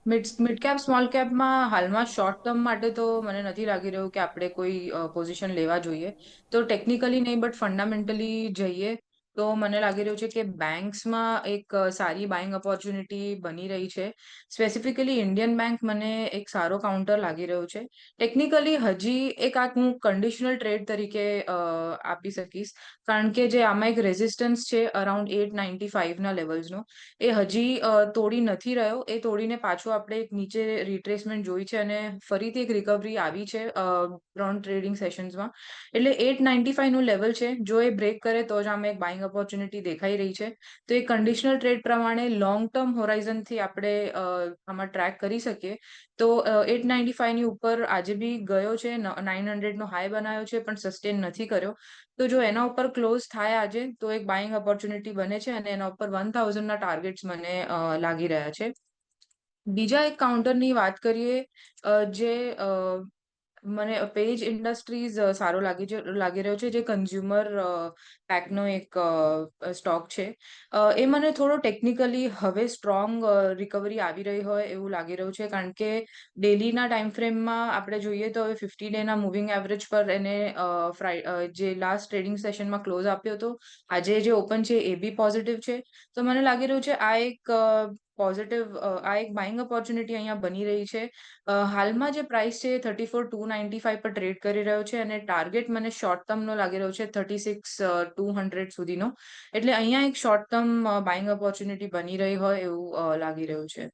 Mid cap small કેપમાં હાલમાં short term માટે તો મને નથી લાગી રહ્યું કે આપણે કોઈ પોઝિશન લેવા જોઈએ. તો ટેકનિકલી નહીં બટ ફંડામેન્ટલી જઈએ તો મને લાગી રહ્યું છે કે બેંક્સમાં એક સારી બાઇંગ ઓપોર્ચ્યુનિટી બની રહી છે. સ્પેસિફિકલી ઇન્ડિયન બેંક મને એક સારો કાઉન્ટર લાગી રહ્યો છે. ટેકનિકલી હજી એક આ હું કન્ડિશનલ ટ્રેડ તરીકે આપી શકીશ. કારણ કે જે આમાં એક રેઝિસ્ટન્સ છે અરાઉન્ડ 895 ના લેવલ્સનો, એ હજી તોડી નથી રહ્યો. એ તોડીને પાછું આપણે એક નીચે રિટ્રેસમેન્ટ જોઈ છે અને ફરીથી એક રિકવરી આવી છે 3 ટ્રેડિંગ સેશન્સમાં. એટલે 895 નું લેવલ છે. જો એ બ્રેક કરે તો જ આમાં એક બાઇંગ ઓપોર્ચ્યુનિટી દેખાઈ રહી છે. તો એ કન્ડિશનલ ટ્રેડ પ્રમાણે લોંગ ટર્મ હોરાઇઝનથી આપણે આમાં ટ્રેક કરી શકીએ. તો 895 ની ઉપર આજે બી ગયો છે, 900 નો હાઈ બનાવ્યો છે પણ સસ્ટેન નથી કર્યો. તો જો એના ઉપર ક્લોઝ થાય આજે તો એક બાઇંગ ઓપોર્ચ્યુનિટી બને છે અને એના ઉપર 1000 ના ટાર્ગેટ્સ મને લાગી રહ્યા છે. બીજા એક કાઉન્ટરની વાત કરીએ જે મને પેજ ઇન્ડસ્ટ્રીઝ સારો લાગી રહ્યો છે, જે કન્ઝ્યુમર પેકનો એક સ્ટોક છે. એ મને થોડો ટેકનિકલી હવે સ્ટ્રોંગ રિકવરી આવી રહી હોય એવું લાગી રહ્યું છે. કારણ કે ડેલીના ટાઈમ ફ્રેમમાં આપણે જોઈએ તો હવે 50 ડેના મૂવિંગ એવરેજ પર એને જે લાસ્ટ ટ્રેડિંગ સેશનમાં ક્લોઝ આપ્યો હતો, આજે જે ઓપન છે એ બી પોઝિટિવ છે. તો મને લાગી રહ્યું છે આ એક આ એક બાઇંગ ઓપોર્ચ્યુનિટી અહીંયા બની રહી છે. હાલમાં જે પ્રાઇસ છે 34,295 પર ટ્રેડ કરી રહ્યો છે અને ટાર્ગેટ મને શોર્ટ ટર્મનો લાગી રહ્યો છે 36,200 સુધીનો. એટલે અહીંયા એક શોર્ટ ટર્મ બાઇંગ ઓપોર્ચ્યુનિટી બની રહી હોય એવું લાગી રહ્યું છે.